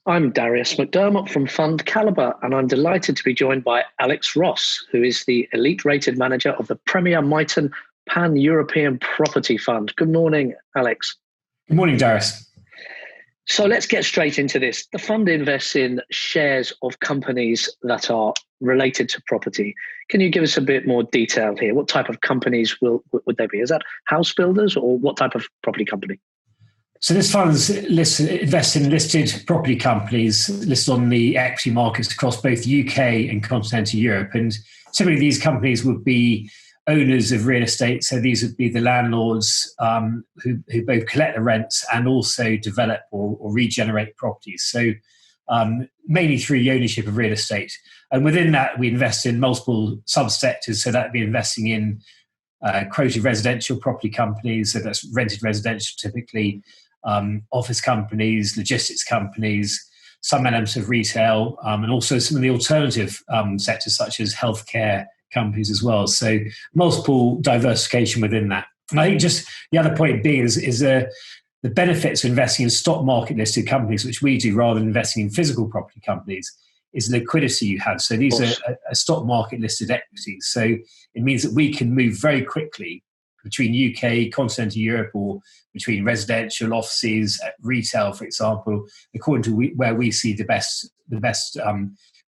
I'm Darius McDermott from Fund Caliber, and I'm delighted to be joined by Alex Ross, who is the elite rated manager of the Premier Miton Pan-European Property Fund. Good morning, Alex. Good morning, Darius. So let's get straight into this. The fund invests in shares of companies that are related to property. Can you give us a bit more detail here? What type of companies would they be? Is that house builders or what type of property company? So this fund invests in listed property companies listed on the equity markets across both UK and continental Europe. And typically these companies would be owners of real estate. So these would be the landlords who both collect the rents and also develop or regenerate properties. So mainly through the ownership of real estate. And within that, we invest in multiple subsectors. So that would be investing in quoted residential property companies. So that's rented residential typically. Office companies, logistics companies, some elements of retail, and also some of the alternative sectors such as healthcare companies as well. So multiple diversification within that. And I think just the other point being is the benefits of investing in stock market listed companies, which we do rather than investing in physical property companies, is the liquidity you have. So these are stock market listed equities. So it means that we can move very quickly between UK, continental Europe, or between residential, offices, retail, for example, according to where we see the best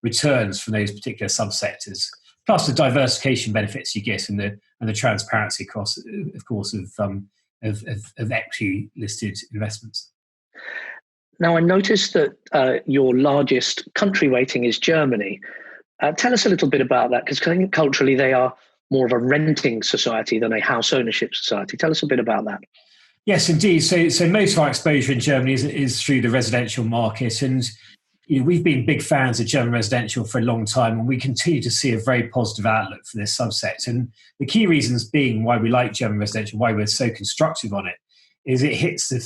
returns from those particular subsectors. Plus the diversification benefits you get and the transparency cost, of course, of equity listed investments. Now, I noticed that your largest country weighting is Germany. Tell us a little bit about that, because I think culturally they are more of a renting society than a house ownership society. Tell us a bit about that. Yes, indeed. So most of our exposure in Germany is through the residential market. And we've been big fans of German residential for a long time, and we continue to see a very positive outlook for this subset. And the key reasons being why we like German residential, why we're so constructive on it, is it hits the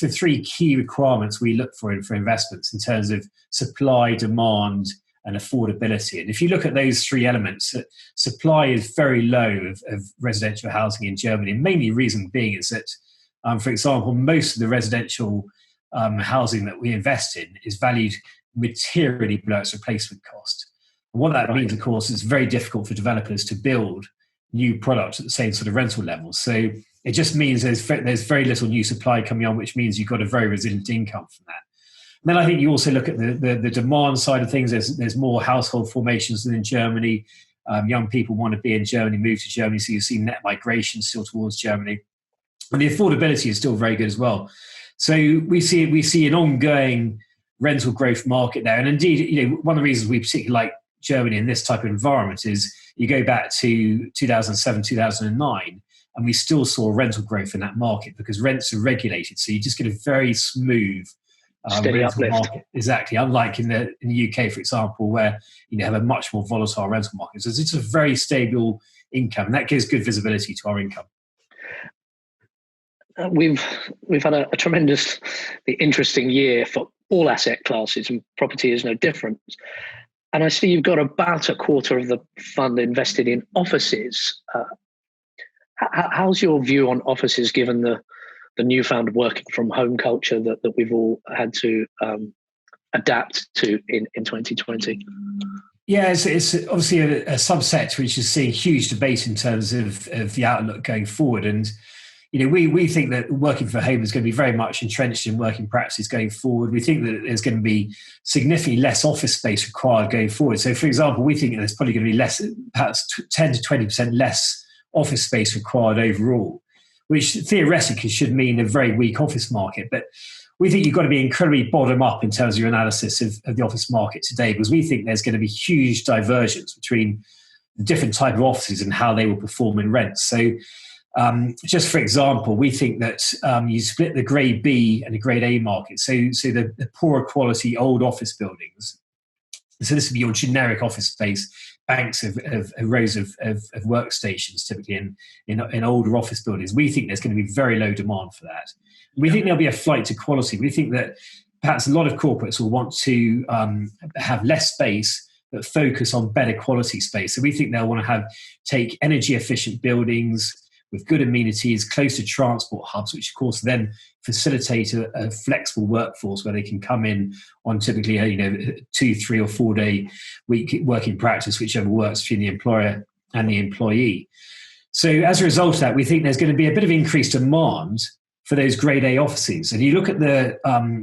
three key requirements we look for investments in terms of supply, demand, and affordability. And if you look at those three elements, supply is very low of residential housing in Germany. And mainly reason being is that, for example, most of the residential housing that we invest in is valued materially below its replacement cost. And what that means, of course, is very difficult for developers to build new products at the same sort of rental level. So it just means there's very little new supply coming on, which means you've got a very resilient income from that. And then I think you also look at the demand side of things. There's more household formations than in Germany. Young people want to be in Germany, move to Germany, so you see net migration still towards Germany. And the affordability is still very good as well. So we see an ongoing rental growth market there. And indeed, one of the reasons we particularly like Germany in this type of environment is you go back to 2007, 2009, and we still saw rental growth in that market because rents are regulated. So you just get a very smooth steady uplift. Market. Exactly. Unlike in the UK, for example, where you have a much more volatile rental market. So it's a very stable income, and that gives good visibility to our income. We've had a tremendously interesting year for all asset classes, and property is no different. And I see you've got about a quarter of the fund invested in offices. How's your view on offices, given the newfound working from home culture that we've all had to adapt to in 2020? Yeah, it's obviously a subset which is seeing huge debate in terms of the outlook going forward. And we think that working from home is going to be very much entrenched in working practices going forward. We think that there's going to be significantly less office space required going forward. So, for example, we think there's probably going to be less, perhaps 10 to 20% less office space required overall, which theoretically should mean a very weak office market. But we think you've got to be incredibly bottom up in terms of your analysis of the office market today, because we think there's going to be huge divergence between the different type of offices and how they will perform in rents. So just for example, we think that you split the grade B and the grade A market. So the poorer quality old office buildings. So this would be your generic office space, banks of rows of workstations, typically in older office buildings. We think there's going to be very low demand for that. We think there'll be a flight to quality. We think that perhaps a lot of corporates will want to have less space but focus on better quality space. So we think they'll want to take energy efficient buildings with good amenities, close to transport hubs, which of course then facilitate a flexible workforce where they can come in on typically a 2, 3 or 4 day week working practice, whichever works between the employer and the employee. So as a result of that, we think there's going to be a bit of increased demand for those grade A offices. And you look at the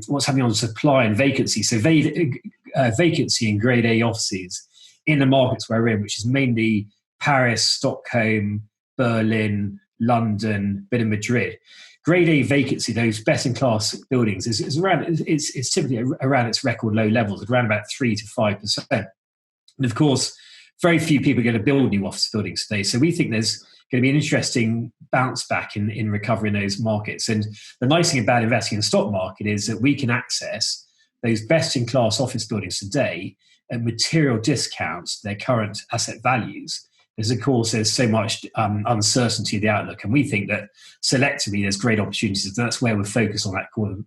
what's happening on supply and vacancy. So vacancy in grade A offices in the markets we're in, which is mainly Paris, Stockholm, Berlin, London, bit of Madrid. Grade A vacancy, those best-in-class buildings, is around. It's typically around its record low levels, at around about 3 to 5%. And of course, very few people are going to build new office buildings today. So we think there's going to be an interesting bounce back in recovery in those markets. And the nice thing about investing in the stock market is that we can access those best-in-class office buildings today at material discounts to their current asset values. Because, of course, there's so much uncertainty of the outlook. And we think that selectively there's great opportunities. And that's where we're focused on that quarter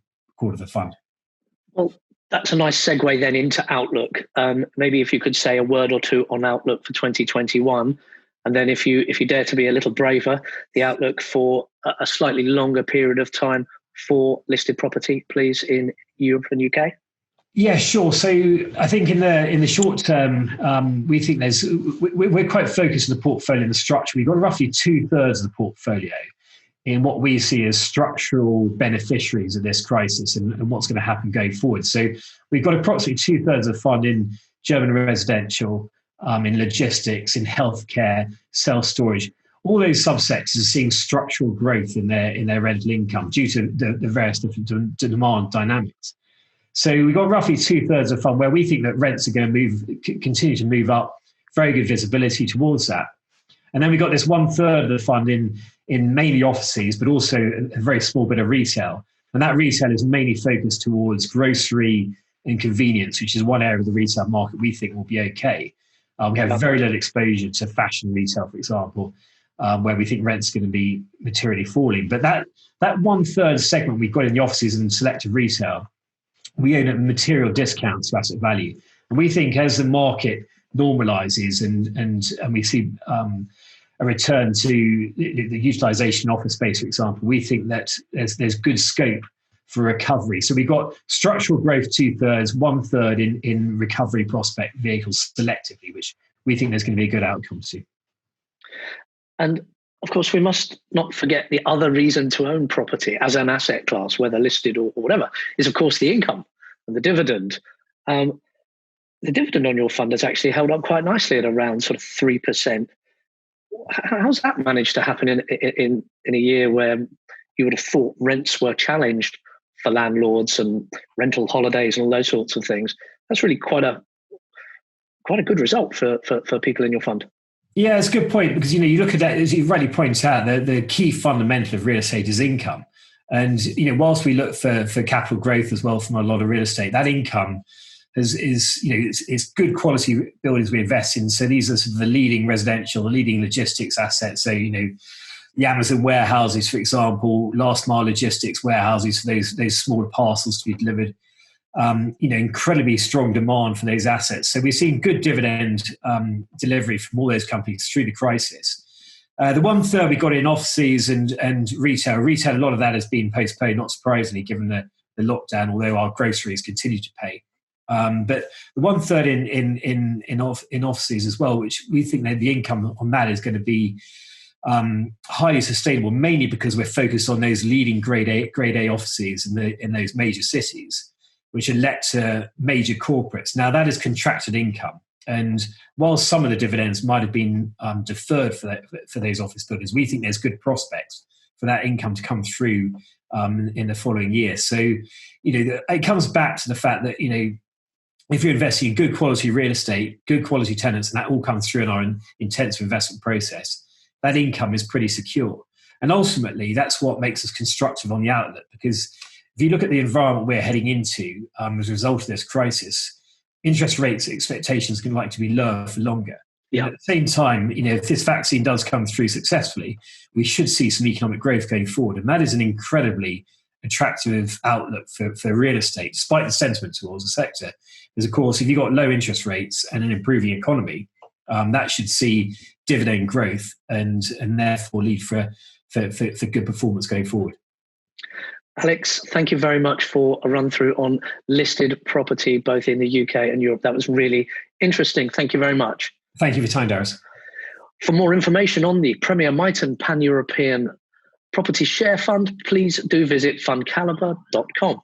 of the fund. Well, that's a nice segue then into outlook. Maybe if you could say a word or two on outlook for 2021. And then if you dare to be a little braver, the outlook for a slightly longer period of time for listed property, please, in Europe and UK. Yeah, sure. So I think in the short term, we think we're quite focused on the portfolio and the structure. We've got roughly 2/3 of the portfolio in what we see as structural beneficiaries of this crisis and what's going to happen going forward. So we've got approximately 2/3 of the fund in German residential, in logistics, in healthcare, self-storage. All those subsectors are seeing structural growth in their rental income due to the various different demand dynamics. So we've got roughly 2/3 of the fund where we think that rents are going to continue to move up, very good visibility towards that. And then we've got this 1/3 of the fund in mainly offices, but also a very small bit of retail. And that retail is mainly focused towards grocery and convenience, which is one area of the retail market we think will be okay. We have very little exposure to fashion retail, for example, where we think rent's going to be materially falling. But that 1/3 segment we've got in the offices and selective retail, we own at material discounts to asset value. And we think as the market normalizes and we see a return to the utilization of office space, for example, we think that there's good scope for recovery. So we've got structural growth 2/3, 1/3 in recovery prospect vehicles selectively, which we think there's going to be a good outcome to. And of course, we must not forget the other reason to own property as an asset class, whether listed or whatever, is of course the income and the dividend. The dividend on your fund has actually held up quite nicely at around sort of 3%. How's that managed to happen in a year where you would have thought rents were challenged for landlords and rental holidays and all those sorts of things? That's really quite a good result for people in your fund. Yeah, it's a good point because you look at that, as you rightly point out, the key fundamental of real estate is income. And whilst we look for capital growth as well from a lot of real estate, that income is good quality buildings we invest in. So these are sort of the leading residential, the leading logistics assets. So the Amazon warehouses, for example, last mile logistics warehouses for those smaller parcels to be delivered. Incredibly strong demand for those assets. So we've seen good dividend delivery from all those companies through the crisis. The 1/3 we got in offices and retail. Retail, a lot of that has been postponed, not surprisingly, given the lockdown, although our groceries continue to pay. But the 1/3 in offices as well, which we think that the income on that is going to be highly sustainable, mainly because we're focused on those leading grade A offices in those major cities, which are let to major corporates. Now, that is contracted income. And while some of the dividends might have been deferred for those office buildings, we think there's good prospects for that income to come through in the following year. So, it comes back to the fact that, if you're investing in good quality real estate, good quality tenants, and that all comes through in our intensive investment process, that income is pretty secure. And ultimately, that's what makes us constructive on the outlook, because if you look at the environment we're heading into as a result of this crisis, interest rates expectations can likely to be lower for longer. Yeah. At the same time, if this vaccine does come through successfully, we should see some economic growth going forward. And that is an incredibly attractive outlook for real estate, despite the sentiment towards the sector. Because, of course, if you've got low interest rates and an improving economy, that should see dividend growth and therefore lead for good performance going forward. Alex, thank you very much for a run through on listed property, both in the UK and Europe. That was really interesting. Thank you very much. Thank you for your time, Darius. For more information on the Premier Miton Pan-European Property Share Fund, please do visit fundcalibre.com.